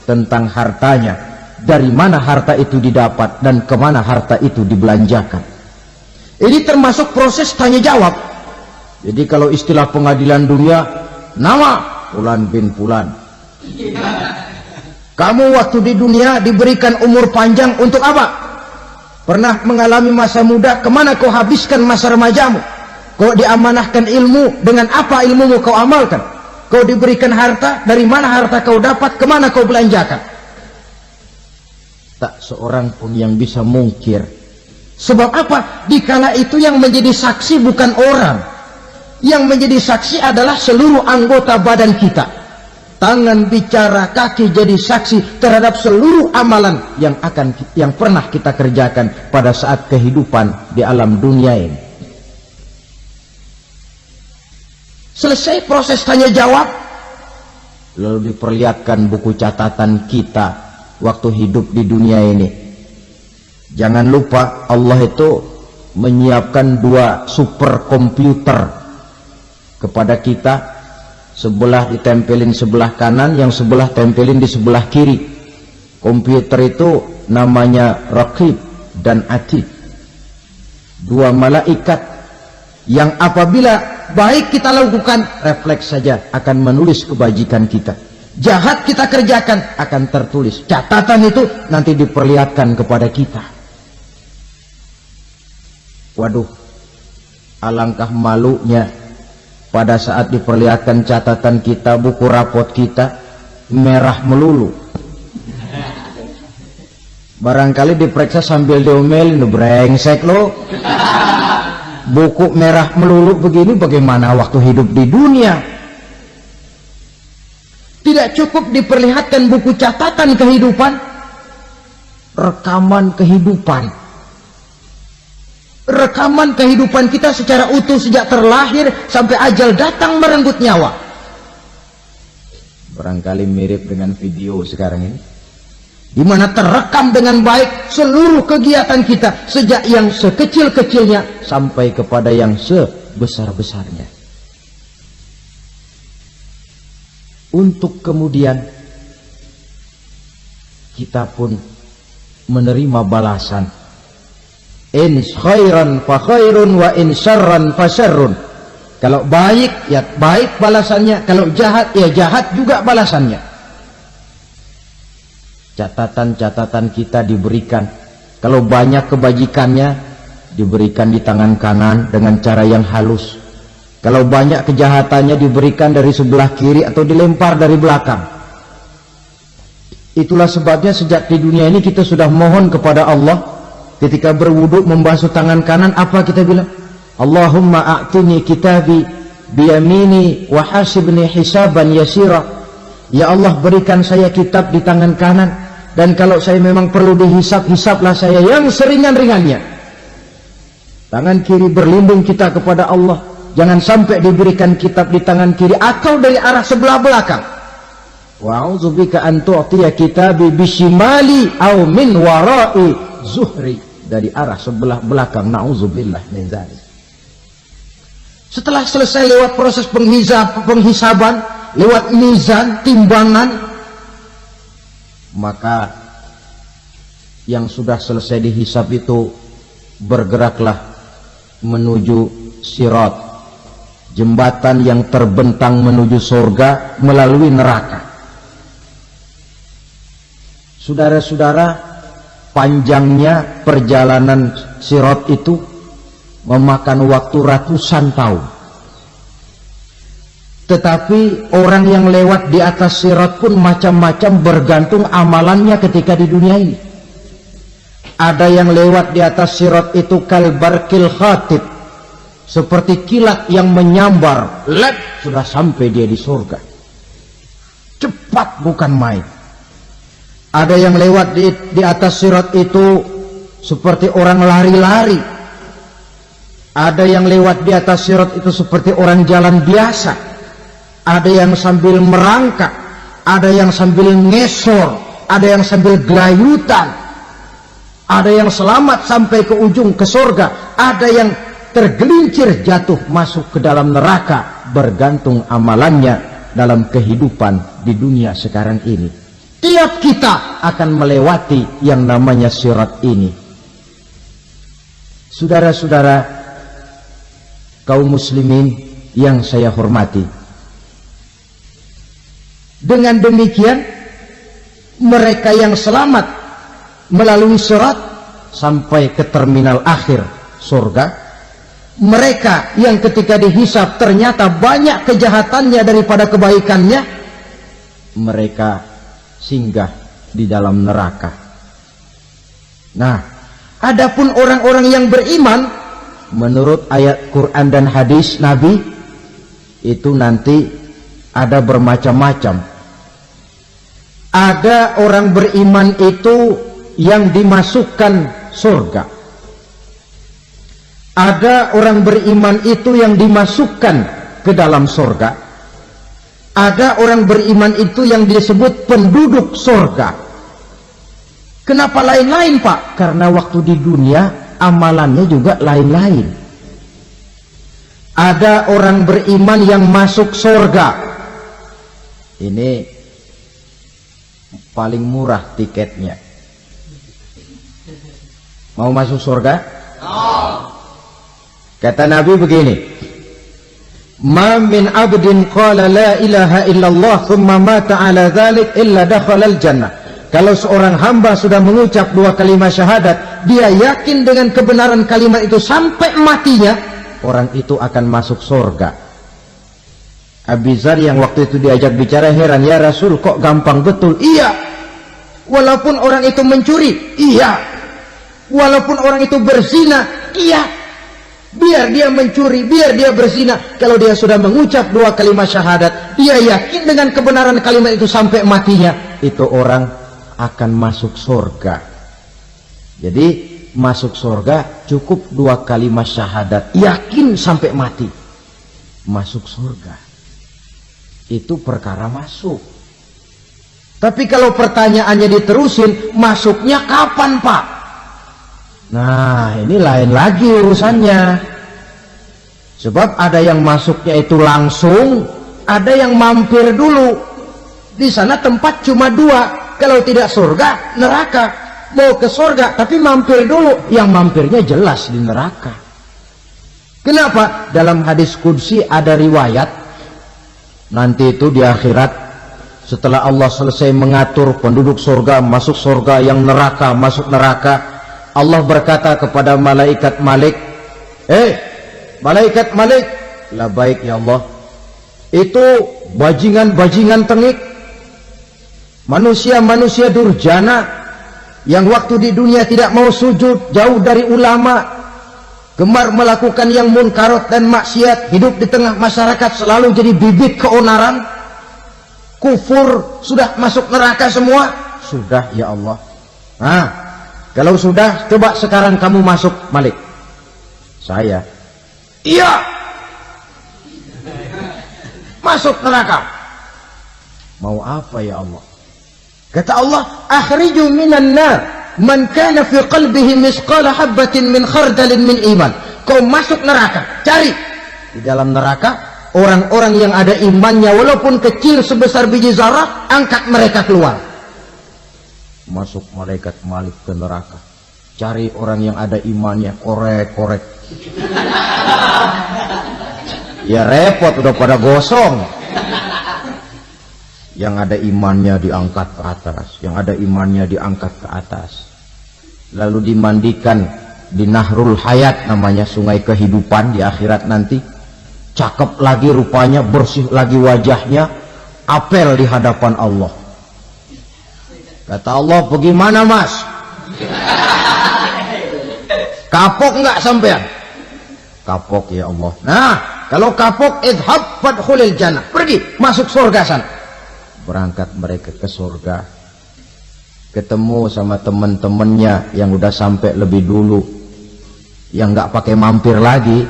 Tentang hartanya. Dari mana harta itu didapat dan kemana harta itu dibelanjakan. Ini termasuk proses tanya jawab. Jadi kalau istilah pengadilan dunia, nama Fulan bin Fulan. Kamu waktu di dunia diberikan umur panjang untuk apa? Pernah mengalami masa muda, kemana kau habiskan masa remajamu? Kau diamanahkan ilmu, dengan apa ilmumu kau amalkan? Kau diberikan harta, dari mana harta kau dapat, kemana kau belanjakan? Tak seorang pun yang bisa mungkir. Sebab apa? Dikala itu yang menjadi saksi bukan orang. Yang menjadi saksi adalah seluruh anggota badan kita. Tangan bicara, kaki jadi saksi terhadap seluruh amalan yang pernah kita kerjakan pada saat kehidupan di alam dunia ini. Selesai proses tanya jawab, lalu diperlihatkan buku catatan kita waktu hidup di dunia ini. Jangan lupa Allah itu menyiapkan 2 superkomputer kepada kita. Sebelah ditempelin sebelah kanan, yang sebelah tempelin di sebelah kiri. Komputer itu namanya Raqib dan Atid. 2 malaikat yang apabila baik kita lakukan, refleks saja akan menulis kebajikan kita. Jahat kita kerjakan, akan tertulis. Catatan itu nanti diperlihatkan kepada kita. Waduh, alangkah malunya pada saat diperlihatkan catatan kita, buku rapot kita merah melulu. Barangkali diperiksa sambil diomelin, brengsek lo. Buku merah melulu begini, bagaimana waktu hidup di dunia? Tidak cukup diperlihatkan buku catatan kehidupan, rekaman kehidupan. Rekaman kehidupan kita secara utuh sejak terlahir sampai ajal datang merenggut nyawa. Barangkali mirip dengan video sekarang ini, di mana terekam dengan baik seluruh kegiatan kita sejak yang sekecil-kecilnya sampai kepada yang sebesar-besarnya. Untuk kemudian kita pun menerima balasan. In khairan fa khairun wa in syarran fa syarrun. Kalau baik ya baik balasannya, kalau jahat ya jahat juga balasannya. Catatan-catatan kita diberikan. Kalau banyak kebajikannya diberikan di tangan kanan dengan cara yang halus. Kalau banyak kejahatannya diberikan dari sebelah kiri atau dilempar dari belakang. Itulah sebabnya sejak di dunia ini kita sudah mohon kepada Allah. Ketika berwudu membasuh tangan kanan, apa kita bilang? Allahumma a'tini kitabi biyamini wa hasibni hisaban yasira. Ya Allah, berikan saya kitab di tangan kanan, dan kalau saya memang perlu dihisap, hisaplah saya yang seringan-ringannya. Tangan kiri berlindung kita kepada Allah. Jangan sampai diberikan kitab di tangan kiri atau dari arah sebelah belakang. Wa a'udzubika an tu'tiya kitabi bishimali aw min wara'i zuhri, dari arah sebelah belakang. Na'udzubillah min dzalik. Setelah selesai lewat proses penghisaban, lewat mizan, timbangan, maka yang sudah selesai dihisab itu bergeraklah menuju sirat, jembatan yang terbentang menuju surga melalui neraka. Saudara-saudara, panjangnya perjalanan sirat itu memakan waktu ratusan tahun. Tetapi orang yang lewat di atas sirat pun macam-macam, bergantung amalannya ketika di dunia ini. Ada yang lewat di atas sirat itu kalbarkil khatib, seperti kilat yang menyambar, lep, sudah sampai dia di surga. Cepat bukan main. Ada yang lewat di atas sirat itu seperti orang lari-lari. Ada yang lewat di atas sirat itu seperti orang jalan biasa. Ada yang sambil merangkak, ada yang sambil ngesor, ada yang sambil gelayutan, ada yang selamat sampai ke ujung ke surga, ada yang tergelincir jatuh masuk ke dalam neraka, bergantung amalannya dalam kehidupan di dunia sekarang ini. Tiap kita akan melewati yang namanya sirat ini. Saudara-saudara kaum muslimin yang saya hormati, dengan demikian mereka yang selamat melalui sirat sampai ke terminal akhir surga, mereka yang ketika dihisab ternyata banyak kejahatannya daripada kebaikannya, mereka singgah di dalam neraka. Nah, adapun orang-orang yang beriman menurut ayat Quran dan hadis Nabi itu nanti ada bermacam-macam. Ada orang beriman itu yang dimasukkan surga. Ada orang beriman itu yang dimasukkan ke dalam surga. Ada orang beriman itu yang disebut penduduk surga. Kenapa lain-lain, Pak? Karena waktu di dunia amalannya juga lain-lain. Ada orang beriman yang masuk surga. Ini paling murah tiketnya. Mau masuk surga? Kata Nabi begini, ma min abdin qala la ilaha illallah thumma mata ala dhalik illa dakhalal jannah. Kalau seorang hamba sudah mengucap dua kalimat syahadat, dia yakin dengan kebenaran kalimat itu sampai matinya, orang itu akan masuk surga. Abi Dzar yang waktu itu diajak bicara heran, ya Rasul kok gampang betul? Iya, walaupun orang itu mencuri, iya, walaupun orang itu berzina, iya, biar dia mencuri, biar dia berzina, kalau dia sudah mengucap dua kalimat syahadat, dia yakin dengan kebenaran kalimat itu sampai matinya, itu orang akan masuk surga. Jadi masuk surga cukup dua kalimat syahadat, yakin sampai mati, masuk surga. Itu perkara masuk. Tapi kalau pertanyaannya diterusin, masuknya kapan, Pak? Nah, ini lain lagi urusannya. Sebab ada yang masuknya itu langsung, ada yang mampir dulu. Di sana tempat cuma dua, kalau tidak surga, neraka. Mau ke surga, tapi mampir dulu. Yang mampirnya jelas di neraka. Kenapa? Dalam hadis qudsi ada riwayat, nanti itu di akhirat, setelah Allah selesai mengatur penduduk surga, masuk surga, yang neraka, masuk neraka, Allah berkata kepada malaikat Malik, malaikat Malik, labaik ya Allah, itu bajingan-bajingan tengik, manusia-manusia durjana, yang waktu di dunia tidak mau sujud, jauh dari ulama, gemar melakukan yang munkarat dan maksiat, hidup di tengah masyarakat selalu jadi bibit keonaran, kufur, sudah masuk neraka semua. Sudah ya Allah. Nah, kalau sudah, coba sekarang kamu masuk, Malik. Saya, iya, masuk neraka. Mau apa ya Allah? Kata Allah, akhriju minan nar man kana fi qalbihi misqala habatin min khardalin min iman. Kau masuk neraka, cari di dalam neraka orang-orang yang ada imannya walaupun kecil sebesar biji zarah, angkat mereka keluar. Masuk malaikat Malik ke neraka, cari orang yang ada imannya, korek-korek. Ya repot, udah pada gosong. Yang ada imannya diangkat ke atas, yang ada imannya diangkat ke atas, lalu dimandikan di Nahrul Hayat, namanya sungai kehidupan di akhirat nanti. Cakep lagi rupanya, bersih lagi wajahnya, apel di hadapan Allah. Kata Allah, bagaimana mas? Kapok nggak sampean? Kapok ya Allah. Nah, kalau kapok, idhab fadkhulil jannah, pergi masuk surga sana. Berangkat mereka ke surga, ketemu sama teman-temannya yang udah sampai lebih dulu, yang nggak pakai mampir lagi.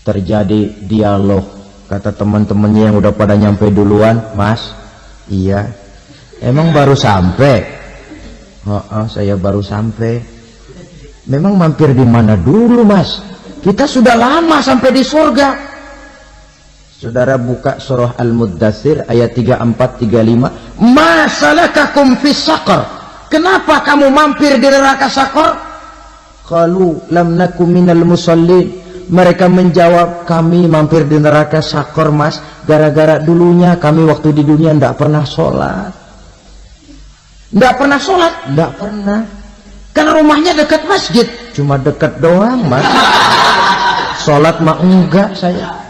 Terjadi dialog. Kata teman-temannya yang udah pada nyampe duluan, mas, iya, emang baru sampai? Saya baru sampai. Memang mampir di mana dulu mas? Kita sudah lama sampai di surga. Saudara buka surah Al-Muddatsir ayat 34-35. Ma salakakum fis saqar? Kenapa kamu mampir di neraka Saqar? Qalu lam nakum minal musallin. Mereka menjawab, kami mampir di neraka Saqar mas, gara-gara dulunya kami waktu di dunia tidak pernah sholat. Tidak pernah sholat? Tidak pernah. Karena rumahnya dekat masjid. Cuma dekat doang mas. Sholat mah enggak saya.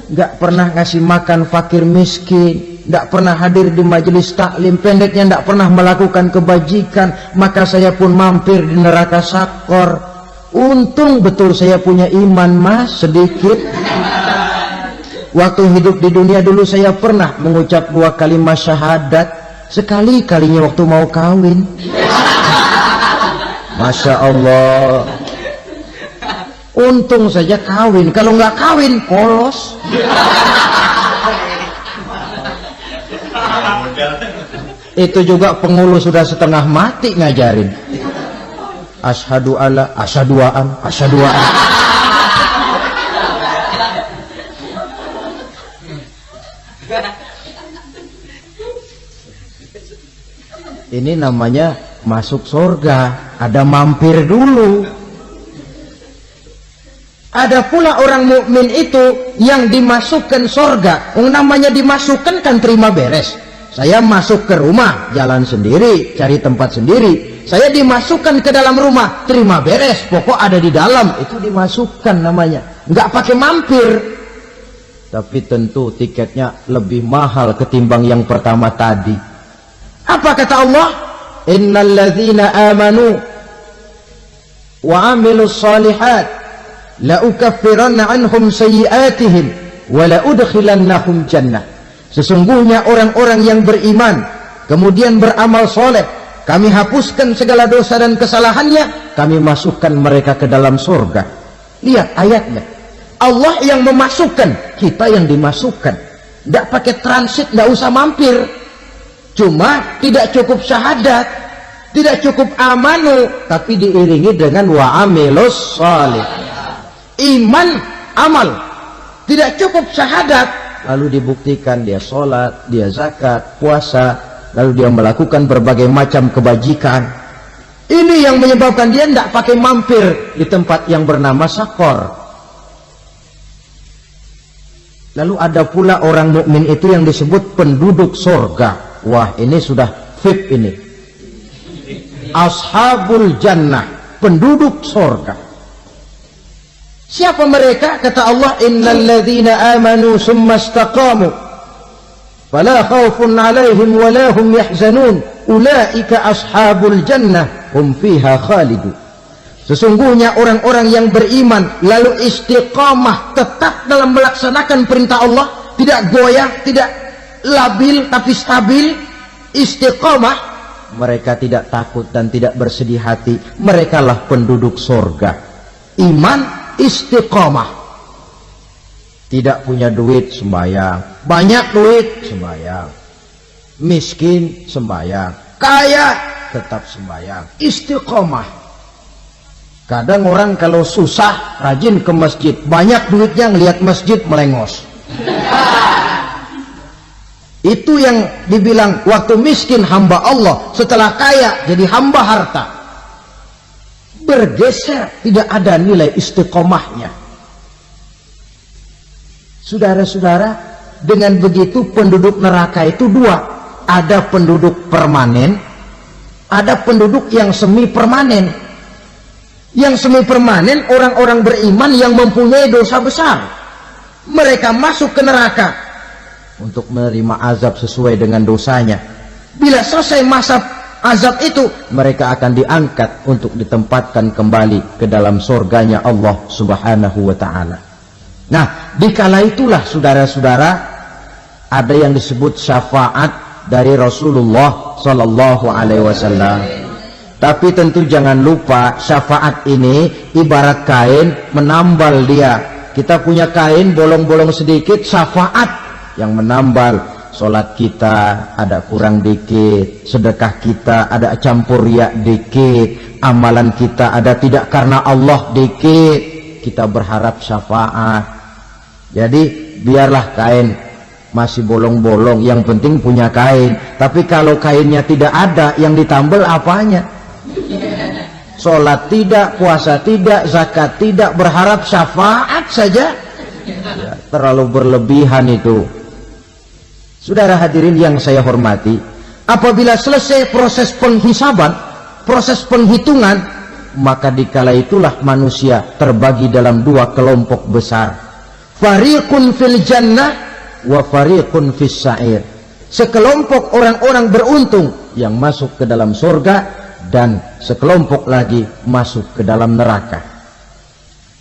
Nggak pernah ngasih makan fakir miskin, nggak pernah hadir di majelis taklim, pendeknya nggak pernah melakukan kebajikan, maka saya pun mampir di neraka Saqar. Untung betul saya punya iman mas, sedikit. Waktu hidup di dunia dulu saya pernah mengucap 2 kalimat syahadat, sekali-kalinya waktu mau kawin. Masya Allah. Untung saja kawin, kalau nggak kawin polos. Itu juga pengulu sudah setengah mati ngajarin. Asyhadu alla, asyhadu an, asyhadu an. Ini namanya masuk surga, ada mampir dulu. Ada pula orang mukmin itu yang dimasukkan surga. Namanya dimasukkan kan terima beres. Saya masuk ke rumah, jalan sendiri, cari tempat sendiri. Saya dimasukkan ke dalam rumah, terima beres, pokok ada di dalam, itu dimasukkan namanya. Nggak pakai mampir. Tapi tentu tiketnya lebih mahal ketimbang yang pertama tadi. Apa kata Allah? Innal ladzina amanu wa amilus shalihat la ukaffiranna anhum sayyi'atihim wa la udkhilannahum jannah. Sesungguhnya orang-orang yang beriman kemudian beramal soleh, kami hapuskan segala dosa dan kesalahannya, kami masukkan mereka ke dalam surga. Lihat ayatnya, Allah yang memasukkan, kita yang dimasukkan. Tidak pakai transit, tidak usah mampir. Cuma tidak cukup syahadat, tidak cukup amanu, tapi diiringi dengan wa amilus shalih. Iman, amal. Tidak cukup syahadat, lalu dibuktikan dia sholat, dia zakat, puasa, lalu dia melakukan berbagai macam kebajikan. Ini yang menyebabkan dia tidak pakai mampir di tempat yang bernama Saqar. Lalu ada pula orang mukmin itu yang disebut penduduk surga. Wah, ini sudah VIP ini. Ashabul jannah, penduduk surga. Siapa mereka? Kata Allah, innal ladzina amanu summa istaqamu fala khaufun 'alaihim wa la hum yahzanun ulaika ashabul jannah hum fiha khalidun. Sesungguhnya orang-orang yang beriman lalu istiqamah, tetap dalam melaksanakan perintah Allah, tidak goyah, tidak labil tapi stabil, istiqamah, mereka tidak takut dan tidak bersedih hati. Merekalah penduduk surga. Iman, istiqamah. Tidak punya duit sembahyang, banyak duit sembahyang, miskin sembahyang, kaya tetap sembahyang, istiqomah. Kadang orang kalau susah rajin ke masjid, banyak duitnya ngelihat masjid melengos. Itu yang dibilang waktu miskin hamba Allah, setelah kaya jadi hamba harta. Bergeser, tidak ada nilai istiqomahnya. Saudara-saudara, dengan begitu penduduk neraka itu dua. Ada penduduk permanen, ada penduduk yang semi permanen. Yang semi permanen orang-orang beriman yang mempunyai dosa besar. Mereka masuk ke neraka untuk menerima azab sesuai dengan dosanya. Bila selesai masa azab itu, mereka akan diangkat untuk ditempatkan kembali ke dalam surganya Allah Subhanahu wa ta'ala. Nah, dikala itulah saudara-saudara ada yang disebut syafaat dari Rasulullah Sallallahu Alaihi Wasallam. Tapi tentu jangan lupa syafaat ini ibarat kain menambal dia. Kita punya kain bolong-bolong sedikit, syafaat yang menambal. Sholat kita ada kurang dikit, sedekah kita ada campur riak dikit, amalan kita ada tidak karena Allah dikit. Kita berharap syafaat. Jadi biarlah kain masih bolong-bolong, yang penting punya kain. Tapi kalau kainnya tidak ada, yang ditambal apanya? Sholat tidak, puasa tidak, zakat tidak, berharap syafaat saja ya, terlalu berlebihan itu. Saudara hadirin yang saya hormati, apabila selesai proses penghisaban, proses penghitungan, maka dikala itulah manusia terbagi dalam dua kelompok besar. Fariqun fil jannah wa fariqun fis sa'ir. Sekelompok orang-orang beruntung yang masuk ke dalam surga, dan sekelompok lagi masuk ke dalam neraka.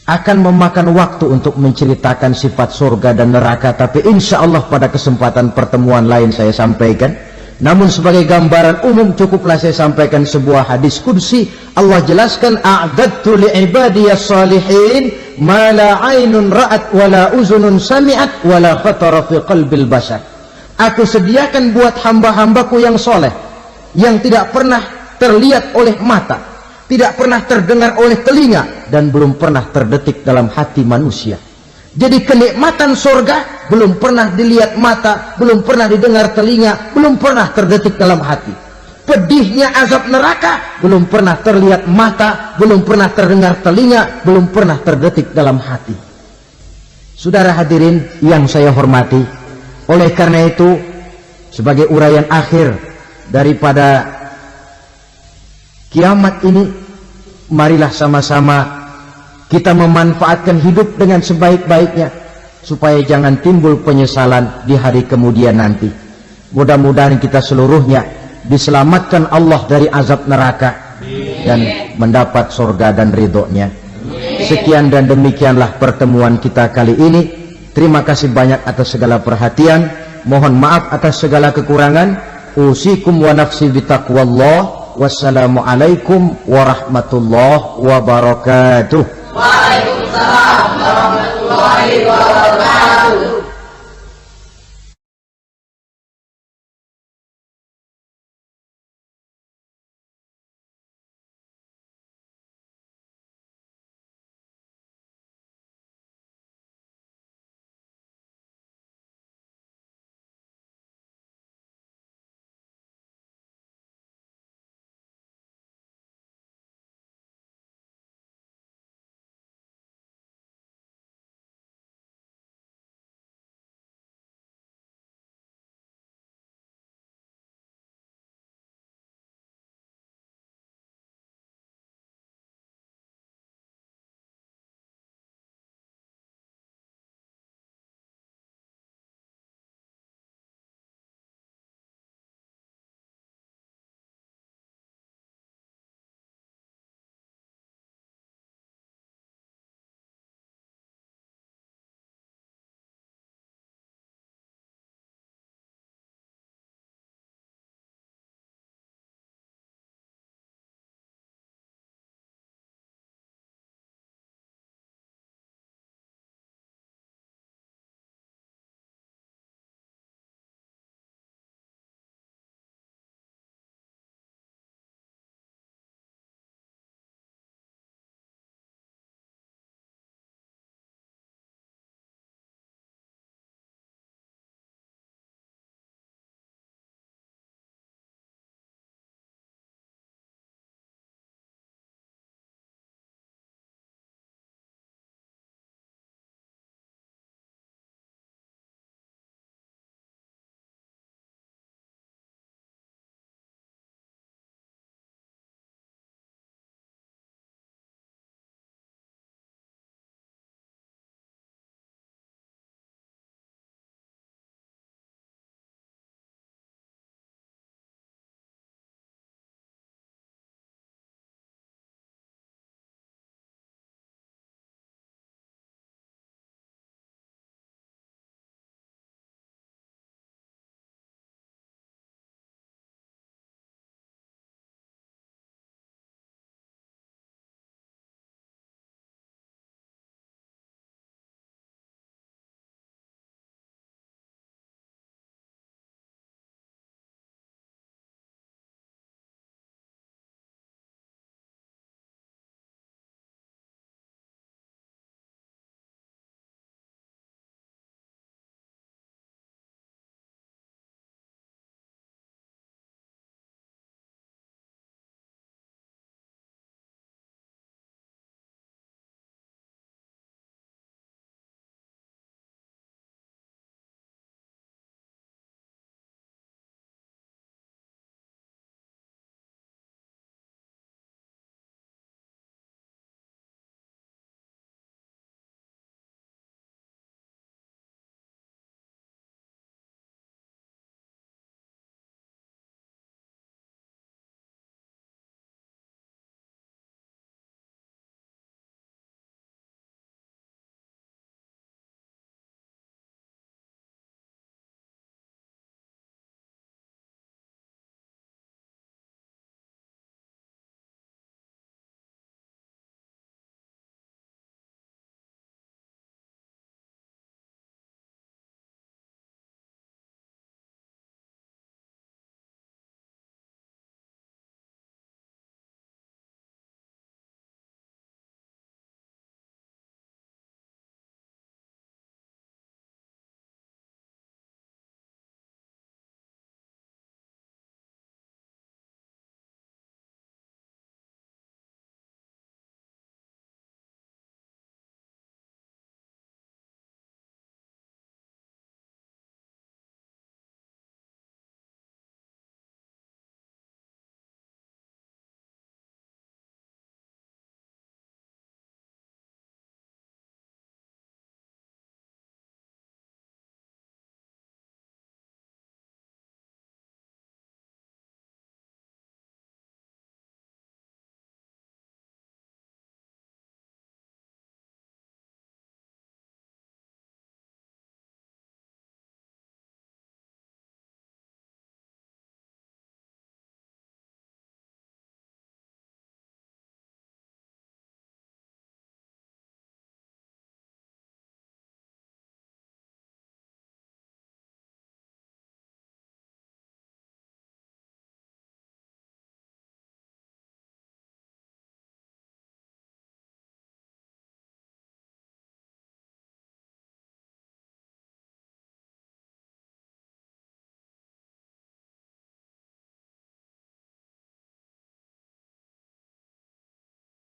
Akan memakan waktu untuk menceritakan sifat surga dan neraka, tapi insya Allah pada kesempatan pertemuan lain saya sampaikan. Namun sebagai gambaran umum cukuplah saya sampaikan sebuah hadis qudsi. Allah jelaskan, a'dadtu li'ibadiyas salihin ma la aynun ra'at wa la uzunun sami'at wa la khatara fi qalbil bashar. Aku sediakan buat hamba-hambaku yang soleh, yang tidak pernah terlihat oleh mata, tidak pernah terdengar oleh telinga, dan belum pernah terdetik dalam hati manusia. Jadi kenikmatan surga belum pernah dilihat mata, belum pernah didengar telinga, belum pernah terdetik dalam hati. Pedihnya azab neraka belum pernah terlihat mata, belum pernah terdengar telinga, belum pernah terdetik dalam hati. Saudara hadirin yang saya hormati, oleh karena itu sebagai uraian akhir daripada kiamat ini, marilah sama-sama kita memanfaatkan hidup dengan sebaik-baiknya, supaya jangan timbul penyesalan di hari kemudian nanti. Mudah-mudahan kita seluruhnya diselamatkan Allah dari azab neraka dan mendapat surga dan ridhonya. Sekian dan demikianlah pertemuan kita kali ini. Terima kasih banyak atas segala perhatian. Mohon maaf atas segala kekurangan. Usikum wa nafsi bitaqwallah. Wassalamualaikum warahmatullahi wabarakatuh. Waalaikumsalam warahmatullahi wabarakatuh.